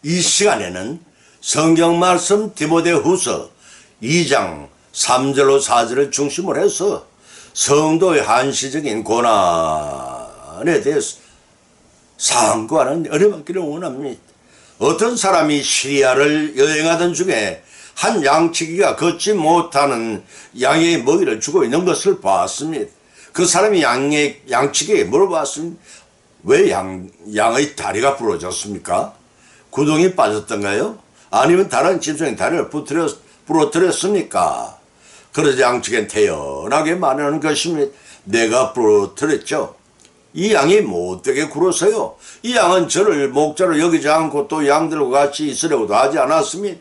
이 시간에는 성경 말씀 디모데후서 2장 3절로 4절을 중심으로 해서 성도의 한시적인 고난에 대해서 상고하는 어려움기를 원합니다. 어떤 사람이 시리아를 여행하던 중에 한 양치기가 걷지 못하는 양의 먹이를 주고 있는 것을 봤습니다. 그 사람이 양치기에게 물어봤습니다. 왜 양의 다리가 부러졌습니까? 구덩이 빠졌던가요? 아니면 다른 짐승의 다리를 부러뜨렸습니까? 그러자 양치기는 태연하게 말하는 것입니다. 내가 부러뜨렸죠. 이 양이 못되게 굴어서요. 이 양은 저를 목자로 여기지 않고 또 양들과 같이 있으려고도 하지 않았습니다.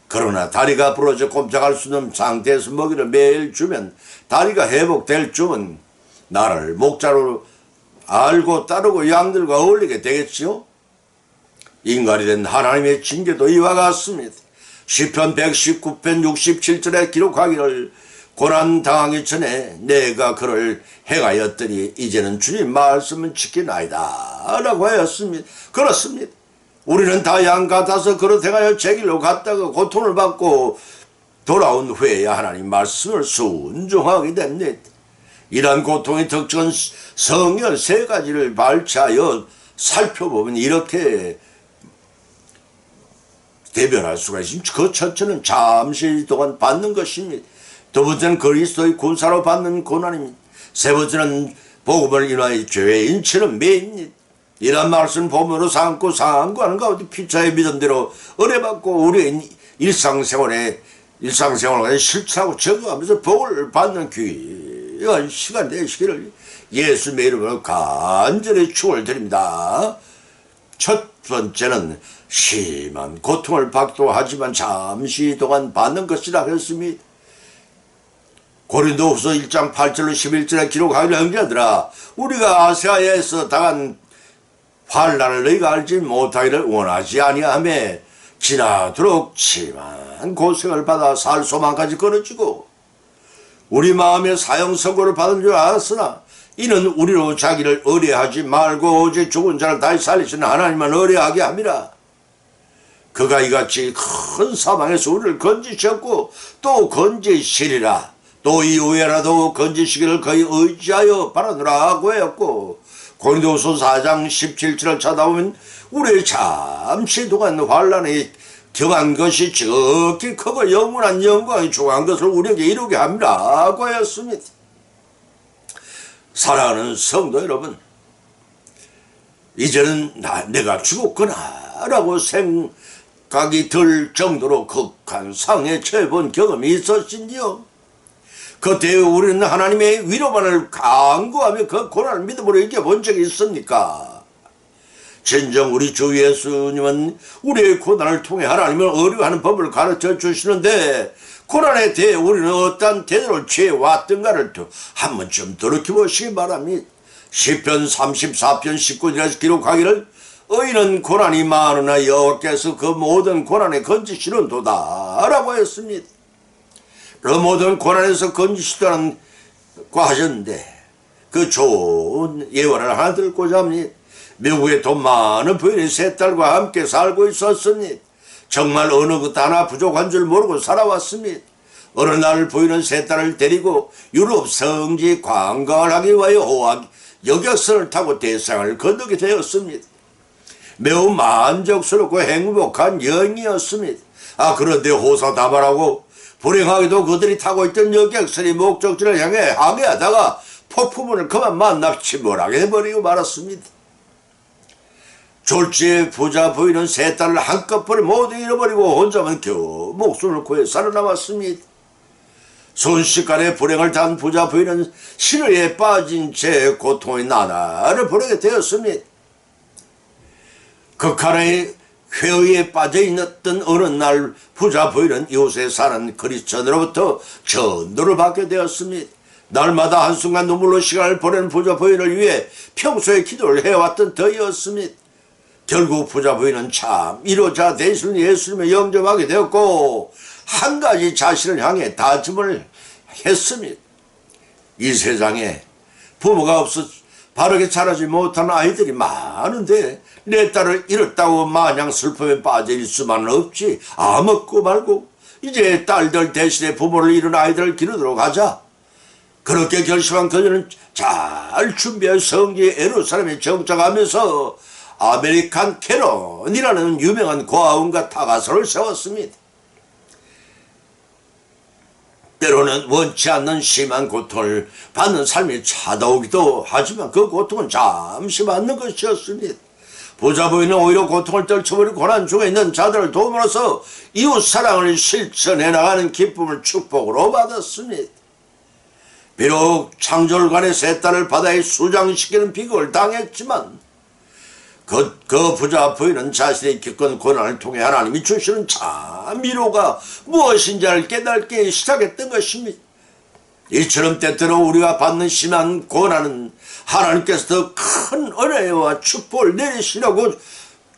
그러나 다리가 부러져 꼼짝할 수 없는 상태에서 먹이를 매일 주면 다리가 회복될 쯤은 나를 목자로 알고 따르고 양들과 어울리게 되겠지요. 인간이 된 하나님의 징계도 이와 같습니다. 시편 119편 67절에 기록하기를 고난당하기 전에 내가 그를 행하였더니 이제는 주님 말씀은 지키나이다 라고 하였습니다. 그렇습니다. 우리는 다 양 같아서 그릇 행하여 제 길로 갔다가 고통을 받고 돌아온 후에야 하나님 말씀을 순종하게 됩니다. 이러한 고통의 특징은 성경 세 가지를 발췌하여 살펴보면 이렇게 대변할 수가 있습니다. 그 첫째는 잠시 동안 받는 것입니다. 두 번째는 그리스도의 군사로 받는 고난입니다. 세 번째는 복음을 인하여 죄인 치는 매입니다. 이런 말씀 보면으로 삼고 상고하는 가운데 피차의 믿음대로 은혜받고 우리의 일상생활에 실천하고 적용하면서 복을 받는 귀한 시간 되시기를 예수님의 이름으로 간절히 축원드립니다. 첫 번째는 심한 고통을 받기도 하지만 잠시 동안 받는 것이라 했습니다. 고린도후서 1장 8절로 11절에 기록하기를 형제들아 우리가 아시아에서 당한 환난을 너희가 알지 못하기를 원하지 아니하며 지나도록 심한 고생을 받아 살 소망까지 끊어지고 우리 마음에 사형선고를 받은 줄 알았으나 이는 우리로 자기를 의뢰하지 말고 오직 죽은 자를 다시 살리시는 하나님만 의뢰하게 함이라. 그가 이같이 큰 사망에서 우리를 건지셨고 또 건지시리라. 또 이후에라도 건지시기를 거의 의지하여 바라노라고 하였고 고린도후서 4장 17절을 찾아보면 우리의 잠시 동안 환난에 경한 것이 지극히 크고 영원한 영광이 중요한 것을 우리에게 이루게 합니다고 하였습니다. 사랑하는 성도 여러분, 이제는 내가 죽었구나 라고 생각이 들 정도로 극한 상해 처해본 경험이 있었신지요? 그때 우리는 하나님의 위로만을 간구하며 그 고난을 믿음으로 이겨본 적이 있습니까? 진정 우리 주 예수님은 우리의 고난을 통해 하나님을 어려워하는 법을 가르쳐 주시는데 고난에 대해 우리는 어떠한 태도를 취해왔던가를 한 번쯤 돌이켜보시기 바랍니다. 시편 34편 19절에서 기록하기를 의인은 고난이 많으나 여호와께서 그 모든 고난에 건지시는도다 라고 했습니다. 그 모든 고난에서 건지시다는 거 하셨는데 그 좋은 예화를 하나 들고자 합니다. 미국에 돈 많은 부인이 세 딸과 함께 살고 있었습니다. 정말 어느 것 하나 부족한 줄 모르고 살아왔습니다. 어느 날 부인은 세 딸을 데리고 유럽 성지 관광을 하기 위하여 호화 여객선을 타고 대상을 건너게 되었습니다. 매우 만족스럽고 행복한 여행이었습니다. 그런데 호사다발하고 불행하게도 그들이 타고 있던 여객선이 목적지를 향해 항해하다가 폭풍우를 그만 만나 침몰하게 해버리고 말았습니다. 졸지에 부자 부인은 세 딸을 한꺼번에 모두 잃어버리고 혼자만 겨우 목숨을 구해 살아남았습니다. 순식간에 불행을 당한 부자 부인은 신의에 빠진 채 고통의 나날을 보내게 되었습니다. 극한의 회의에 빠져있던 어느 날 부자 부인은 이웃에 사는 그리스천으로부터 전도를 받게 되었습니다. 날마다 한순간 눈물로 시간을 보내는 부자 부인을 위해 평소에 기도를 해왔던 터이었습니다. 결국 부자 부인은 참 이로자 되시는 예수님을 영접하게 되었고 한 가지 자신을 향해 다짐을 했습니다. 이 세상에 부모가 바르게 자라지 못한 아이들이 많은데 내 딸을 잃었다고 마냥 슬픔에 빠질 수만은 없지. 먹고 말고 이제 딸들 대신에 부모를 잃은 아이들을 기르도록 하자. 그렇게 결심한 그녀는 잘 준비한 성지 예루살렘에 정착하면서 아메리칸 캐런이라는 유명한 고아원과 타가서를 세웠습니다. 때로는 원치 않는 심한 고통을 받는 삶이 찾아오기도 하지만 그 고통은 잠시 맞는 것이었습니다. 부자 부인은 오히려 고통을 떨쳐버리고 고난 중에 있는 자들을 도움으로써 이웃 사랑을 실천해 나가는 기쁨을 축복으로 받았습니다. 비록 창졸간의 세 딸을 바다에 수장시키는 비극을 당했지만 그 부자 부인은 자신이 겪은 고난을 통해 하나님이 주시는 참 위로가 무엇인지를 깨닫기 시작했던 것입니다. 이처럼 때때로 우리가 받는 심한 고난은 하나님께서 더 큰 은혜와 축복을 내리시려고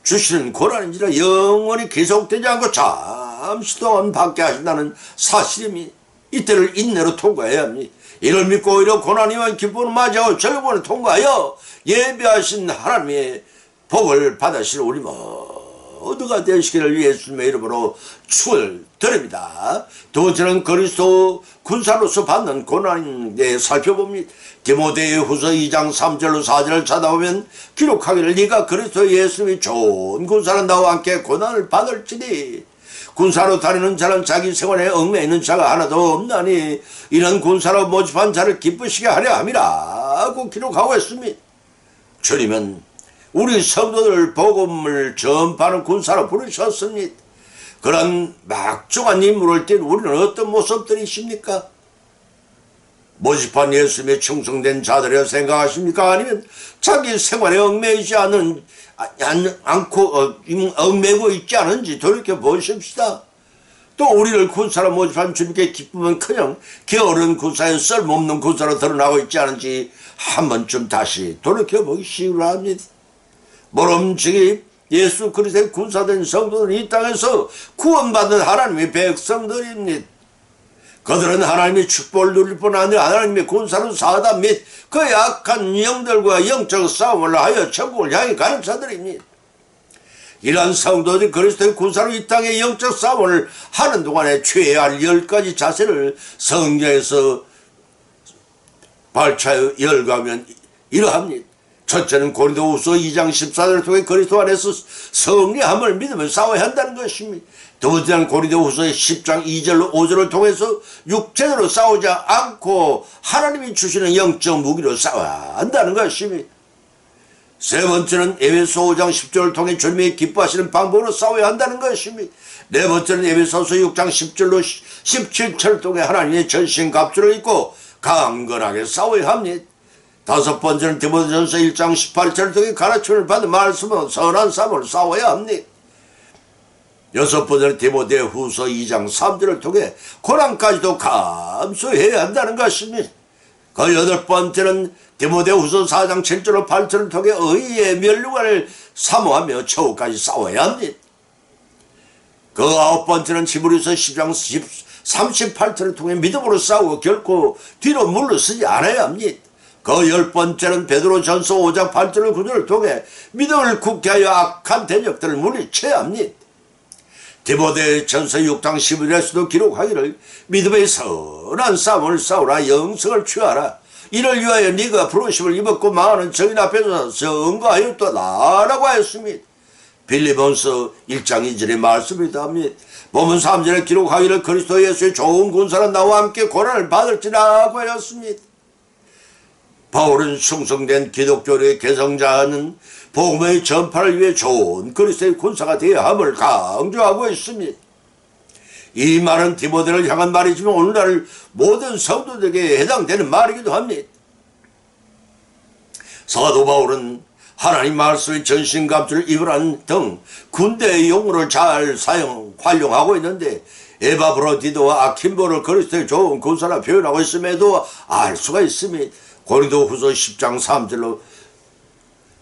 주시는 고난인지라 영원히 계속되지 않고 잠시 동안 받게 하신다는 사실임이 이때를 인내로 통과해야 합니다. 이를 믿고 오히려 고난이와 기쁨을 맞이하고 절반을 통과하여 예비하신 하나님의 복을 받으실 우리 모두가 되시기를 예수님의 이름으로 축을 드립니다. 두 번째는 그리스도 군사로서 받는 고난에 살펴봅니다. 디모데후서 2장 3절로 4절을 찾아보면 기록하기를 네가 그리스도 예수님이 좋은 군사는 나와 함께 고난을 받을지니 군사로 다니는 자는 자기 생활에 얽매이는 있는 자가 하나도 없나니 이런 군사로 모집한 자를 기쁘시게 하려 함이라고 기록하고 있습니다. 주님은 우리 성도들 복음을 전파하는 군사로 부르셨습니다. 그런 막중한 임무를 띈 우리는 어떤 모습들이십니까? 모집한 예수님의 충성된 자들이라 생각하십니까? 아니면 자기 생활에 얽매이지 않고 얽매고 있지 않은지 돌이켜보십시다. 또 우리를 군사로 모집한 주님께 기쁨은커녕 게으른 군사에 쓸모없는 군사로 드러나고 있지 않은지 한 번쯤 다시 돌이켜보시기 바랍니다. 모름지기 예수 그리스도의 군사된 성도들은 이 땅에서 구원받은 하나님의 백성들입니다. 그들은 하나님의 축복을 누릴 뿐 아니라 하나님의 군사로 사다 및 그 약한 영들과 영적 싸움을 하여 천국을 향해 가는 자들입니다. 이러한 성도들이 그리스도의 군사로 이 땅의 영적 싸움을 하는 동안에 취해야 할 10가지 자세를 성경에서 발차여 열거하면 이러합니다. 첫째는 고린도후서 2장 14절을 통해 그리스도 안에서 승리함을 믿으며 싸워야 한다는 것입니다. 두 번째는 고린도후서 10장 2절로 5절을 통해서 육체로 싸우지 않고 하나님이 주시는 영적 무기로 싸워야 한다는 것입니다. 세 번째는 에베소 5장 10절을 통해 주님이 기뻐하시는 방법으로 싸워야 한다는 것입니다. 네 번째는 에베소서 6장 10절로 17절을 통해 하나님의 전신갑주를 입고 강건하게 싸워야 합니다. 다섯 번째는 디모데전서 1장 18절을 통해 가르침을 받은 말씀은 선한 싸움을 싸워야 합니다. 여섯 번째는 디모데후서 2장 3절을 통해 고난까지도 감수해야 한다는 것입니다. 그 여덟 번째는 디모데후서 4장 7절로 8절을 통해 의의 면류관을 사모하며 처우까지 싸워야 합니다. 그 아홉 번째는 히브리서 10장 38절을 통해 믿음으로 싸우고 결코 뒤로 물러서지 않아야 합니다. 그 열 번째는 베드로전서 5장 8절을 9절을 통해 믿음을 굳게 하여 악한 대적들을 물리쳐야 합니다. 디모데전서 6장 11절에서도 기록하기를 믿음의 선한 싸움을 싸우라 영성을 취하라 이를 위하여 네가 부르심을 입었고 많은 정인 앞에서 선거하였도다 라고 하였습니다. 빌립보서 1장 2절의 말씀이다 합니다. 본문 3절에 기록하기를 그리스도 예수의 좋은 군사는 나와 함께 고난을 받을지라고 하였습니다. 바울은 충성된 기독교의 개성자는 복음의 전파를 위해 좋은 그리스도의 군사가 되어야 함을 강조하고 있습니다. 이 말은 디모데를 향한 말이지만 오늘날 모든 성도들에게 해당되는 말이기도 합니다. 사도 바울은 하나님 말씀의 전신갑주를 입으라는 등 군대의 용어를 잘 활용하고 있는데 에바브로디도와 아킨보를 그리스도의 좋은 군사라 표현하고 있음에도 알 수가 있습니다. 고린도후서 10장 3절로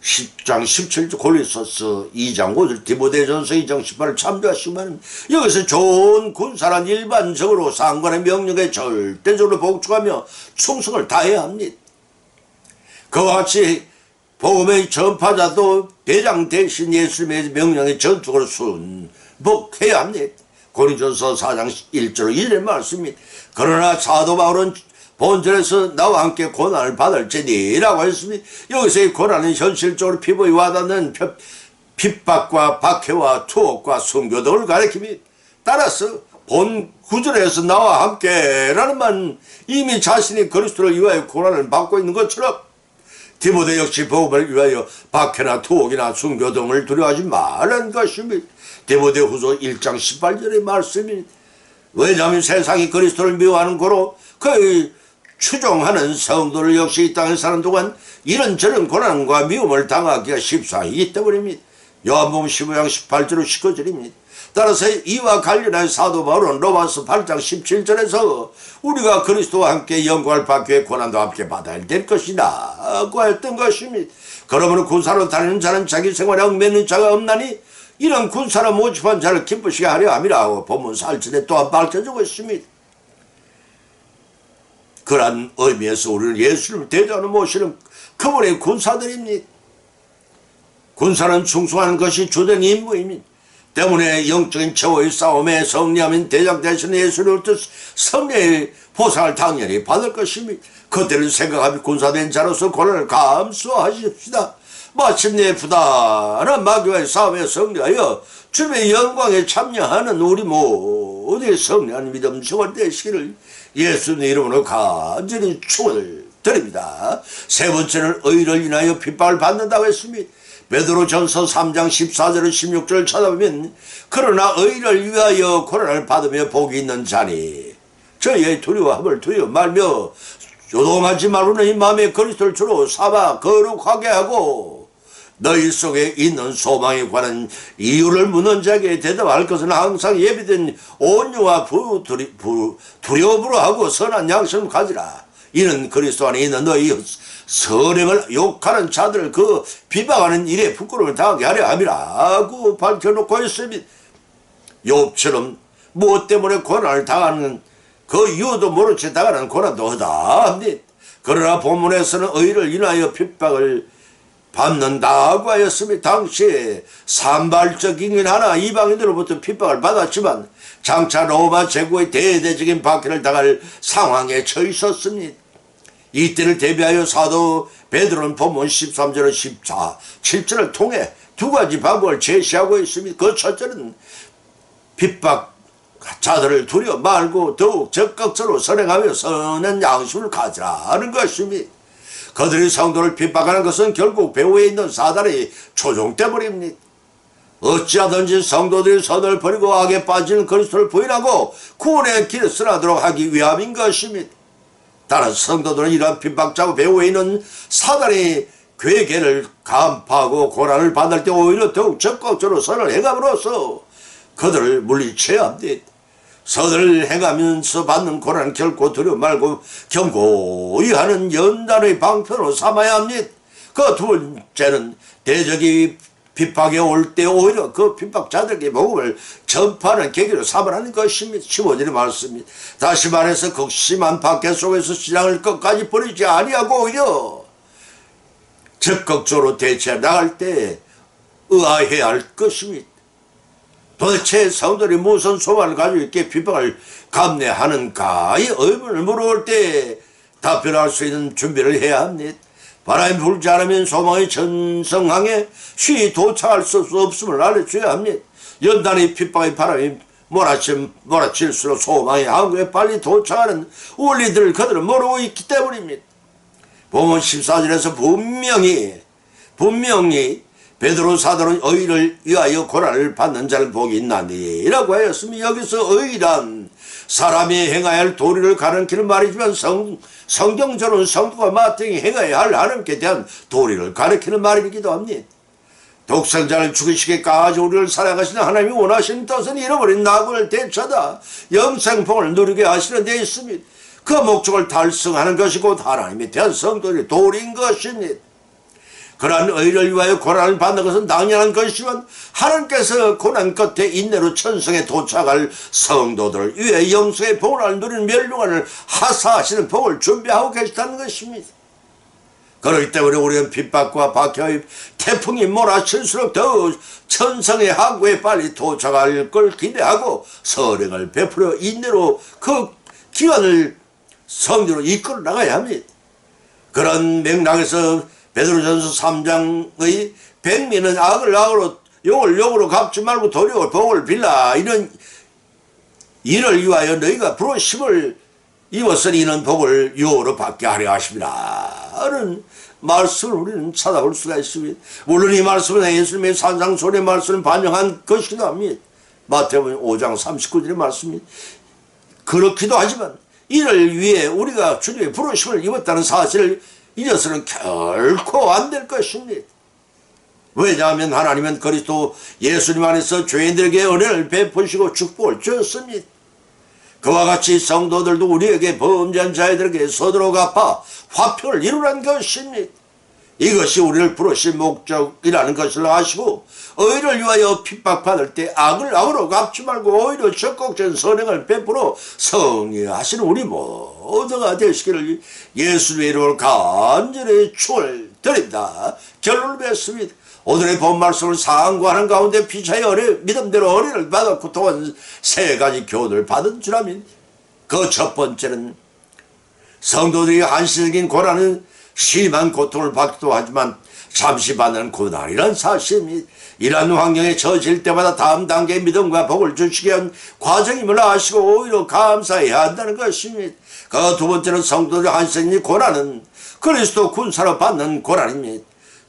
10장 17절 고린도서 2장 5절 디모데전서 2장 18을 참조하시면 여기서 좋은 군사란 일반적으로 상관의 명령에 절대적으로 복종하며 충성을 다해야 합니다. 그와 같이 복음의 전파자도 대장 대신 예수님의 명령에 전투를 순복해야 합니다. 고린도서 4장 1절 2절 말씀입니다. 그러나 사도 바울은 본절에서 나와 함께 고난을 받을지니 라고 했습니다. 여기서의 고난은 현실적으로 피부에 와닿는 핍박과 박해와 투옥과 순교 등을 가리킵니다. 따라서 본 구절에서 나와 함께 라는 말은 이미 자신이 그리스도를 위하여 고난을 받고 있는 것처럼 디모데 역시 복음을 위하여 박해나 투옥이나 순교 등을 두려워하지 말라는 것입니다. 디모데 후서 1장 18절의 말씀입니다. 왜냐하면 세상이 그리스도를 미워하는 고로 그 추종하는 성도를 역시 이 땅에 사는 동안 이런저런 고난과 미움을 당하기가 십상이기 때문입니다. 요한복음 15장 18절 19절입니다. 따라서 이와 관련한 사도 바울은 로마서 8장 17절에서 우리가 그리스도와 함께 영광을 받기 위해 고난도 함께 받아야 될 것이다 고 했던 것입니다. 그러므로 군사로 다니는 자는 자기 생활에 얽매이는 자가 없나니 이런 군사로 모집한 자를 기쁘시게 하려 함이라고 본문 4절에 또한 밝혀주고 있습니다. 그러한 의미에서 우리는 예수를 대적하는 모시는 그분의 군사들입니다. 군사는 충성하는 것이 주된 임무입니다. 때문에 영적인 최후의 싸움에 승리하면 대장 대신 예수로부터 승리의 보상을 당연히 받을 것입니다. 그때를 생각하며 군사된 자로서 고난을 감수하십시다. 마침내 부단한 마귀와의 싸움에 승리하여 주님의 영광에 참여하는 우리 모두의 승리하는 믿음 생활 되시기를 예수님의 이름으로 간절히 축원을 드립니다. 세 번째는 의를 인하여 핍박을 받는다고 했습니다. 베드로전서 3장 14절 16절을 찾아보면 그러나 의를 위하여 고난을 받으며 복이 있는 자니 저희의 두려움을 두려워 말며 요동하지 말고 너희 마음에 그리스도를 주로 삼아 거룩하게 하고 너희 속에 있는 소망에 관한 이유를 묻는 자에게 대답할 것은 항상 예비된 온유와 두려움으로 하고 선한 양심을 가지라. 이는 그리스도 안에 있는 너희 선행을 욕하는 자들을 그 비방하는 일에 부끄러움을 당하게 하려 함이라고 밝혀놓고 있습니다. 욥처럼 무엇 때문에 고난을 당하는 그 이유도 모른 채 당하는 고난도 허다합니다. 그러나 본문에서는 의를 인하여 핍박을 받는다고 하였으며 당시에 산발적 인간 하나 이방인들로부터 핍박을 받았지만 장차 로마 제국의 대대적인 박해를 당할 상황에 처해 있었습니다. 이때를 대비하여 사도 베드로는 본문 13절 7절을 통해 두 가지 방법을 제시하고 있습니다. 그 첫째는 핍박자들을 두려워 말고 더욱 적극적으로 선행하며 선한 양심을 가지라는 것입니다. 그들이 성도를 핍박하는 것은 결국 배후에 있는 사단의 초종 때문입니다. 어찌하든지 성도들이 선을 버리고 악에 빠지는 그리스도를 부인하고 구원의 길을 쓰나도록 하기 위함인 것입니다. 따라서 성도들은 이러한 핍박자고 배후에 있는 사단의 괴계를 간파하고 고난을 받을 때 오히려 더욱 적극적으로 선을 행함으로써 그들을 물리쳐야 합니다. 선을 행하면서 받는 고난은 결코 두려워 말고 견고히 하는 연단의 방편으로 삼아야 합니다. 그 두 번째는 대적이 핍박에 올 때 오히려 그 핍박자들에게 복음을 전파하는 계기로 삼으라는 것입니다. 15절의 말씀입니다. 다시 말해서 극심한 박해 속에서 신앙을 끝까지 버리지 아니하고 오히려 적극적으로 대처해 나갈 때 의아해야 할 것입니다. 도대체 성도들이 무슨 소망을 가지고 있게 핍박을 감내하는가의 의문을 물어볼 때 답변할 수 있는 준비를 해야 합니다. 바람이 불지 않으면 소망의 전성항에 쉬이 도착할 수 없음을 알려줘야 합니다. 연단의 핍박의 바람이 몰아칠수록 소망의 항구에 빨리 도착하는 원리들을 그들은 모르고 있기 때문입니다. 본문 14절에서 분명히 베드로 사도는 의를 위하여 고난을 받는 자를 복이 있나니 라고 하였으면 여기서 의란 사람이 행해야 할 도리를 가르치는 말이지만 성경적으로는 성도가 마땅히 행해야 할 하나님께 대한 도리를 가르치는 말이기도 합니다. 독생자를 죽이시기까지 우리를 사랑하시는 하나님이 원하시는 뜻은 잃어버린 낙을 되찾아 영생봉을 누리게 하시는 데 있습니다. 그 목적을 달성하는 것이 곧 하나님에 대한 성도의 도리인 것입니다. 그러한 의를 위하여 고난을 받는 것은 당연한 것이지만 하나님께서 고난 끝에 인내로 천성에 도착할 성도들을 위해 영생의 복을 누리는 멸류관을 하사하시는 복을 준비하고 계시다는 것입니다. 그렇기 때문에 우리는 핍박과 박해의 태풍이 몰아칠수록 더욱 천성의 항구에 빨리 도착할 걸 기대하고 선행을 베풀어 인내로 그 기간을 성도로 이끌어 나가야 합니다. 그런 맥락에서 베드로전서 3장의 백미는 악을 악으로 욕을 욕으로 갚지 말고 도리어 복을 빌라, 이는 이를 위하여 너희가 부르심을 입었으니 이는 복을 유업으로 받게 하려 하십니다 하는 말씀을 우리는 찾아볼 수가 있습니다. 물론 이 말씀은 예수님의 산상수훈의 말씀을 반영한 것이기도 합니다. 마태복음 5장 39절의 말씀입니다. 그렇기도 하지만 이를 위해 우리가 주님의 부르심을 입었다는 사실을 잊어서는 결코 안 될 것입니다. 왜냐하면 하나님은 그리스도 예수님 안에서 죄인들에게 은혜를 베푸시고 축복을 주었습니다. 그와 같이 성도들도 우리에게 범죄한 자들에게 서로 갚아 화평을 이루라는 것입니다. 이것이 우리를 부르신 목적이라는 것을 아시고 의를 위하여 핍박받을 때 악을 악으로 갚지 말고 오히려 적극적인 선행을 베풀어 성리하시는 우리 모두가 되시기를 예수님의 이름으로 간절히 축원을 드립니다. 결론을 맺습니다. 오늘의 본 말씀을 상고하는 가운데 피차의 믿음대로 어린을 받아 고통한 세 가지 교훈을 받은 줄 압니다. 그 첫 번째는 성도들이 한시적인 고난은 심한 고통을 받기도 하지만 잠시 받는 고난이란 사실입니다. 이러한 환경에 처해질 때마다 다음 단계의 믿음과 복을 주시게 한 과정임을 아시고 오히려 감사해야 한다는 것입니다. 그 두 번째는 성도들의 한시적인 고난은 그리스도 군사로 받는 고난입니다.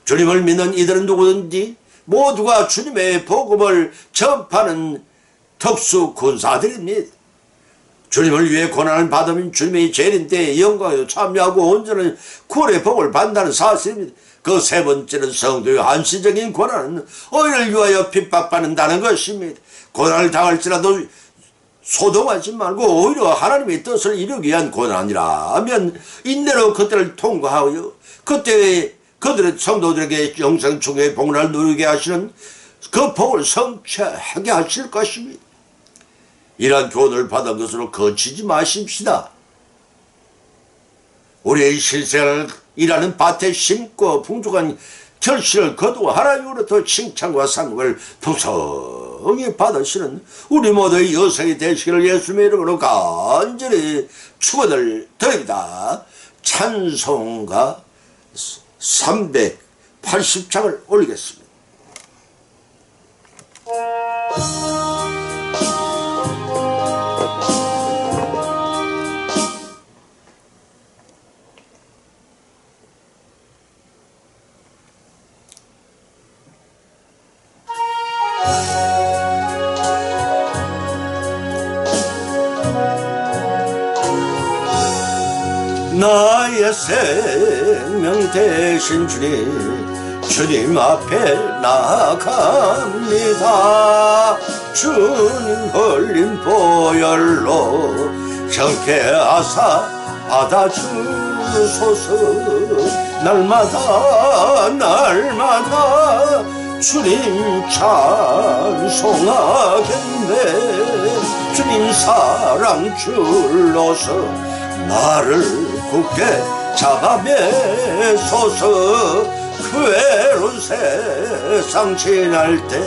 주님을 믿는 이들은 누구든지 모두가 주님의 복음을 전파하는 특수 군사들입니다. 주님을 위해 고난을 받으면 주님의 재림때에 영광에 참여하고 온전한 구원의 복을 받는다는 사실입니다. 그 세 번째는 성도의 한시적인 고난은 의를 위하여 핍박받는다는 것입니다. 고난을 당할지라도 소동하지 말고 오히려 하나님의 뜻을 이루기 위한 고난이라면 인내로 그때를 통과하여 그때의 그들의 성도들에게 영생 중에 복을 누리게 하시는 그 복을 성취하게 하실 것입니다. 이러한 교훈을 받은 것으로 거치지 마십시다. 우리의 실생활을 일하는 밭에 심고 풍족한 결실을 거두어 하나님으로부터 칭찬과 상급을 풍성히 받으시는 우리 모두의 여성이 되시기를 예수님의 이름으로 간절히 축원을 드립니다. 찬송가 380장을 올리겠습니다. 나의 생명 되신 주님 앞에 나아갑니다. 주님 흘린 보혈로 정케 하사 받아주소서. 날마다 주님 찬송하겠네. 주님 사랑 줄로서 나를 굳게 잡아매소서. 그 외로운 세상 지날 때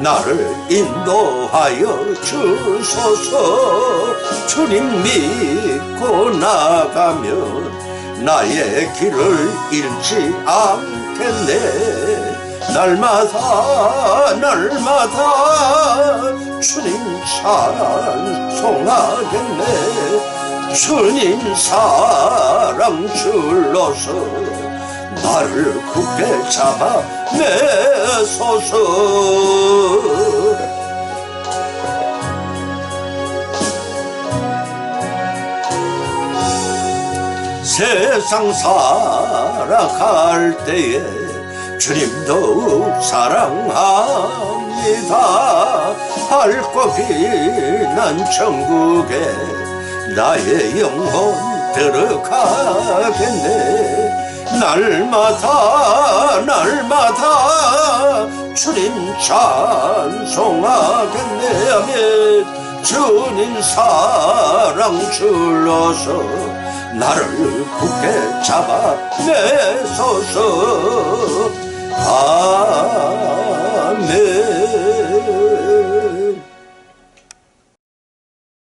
나를 인도하여 주소서. 주님 믿고 나가면 나의 길을 잃지 않겠네. 날마다 주님 찬송하겠네. 주님 사랑 줄로서 나를 굳게 잡아 매소서. 세상 살아갈 때에 주님 더욱 사랑합니다. 밝고 빛난 천국에 나의 영혼 들어가겠네. 날마다 주님 찬송하겠네. 아멘. 주님 사랑 줄로서 나를 굳게 잡아내소서.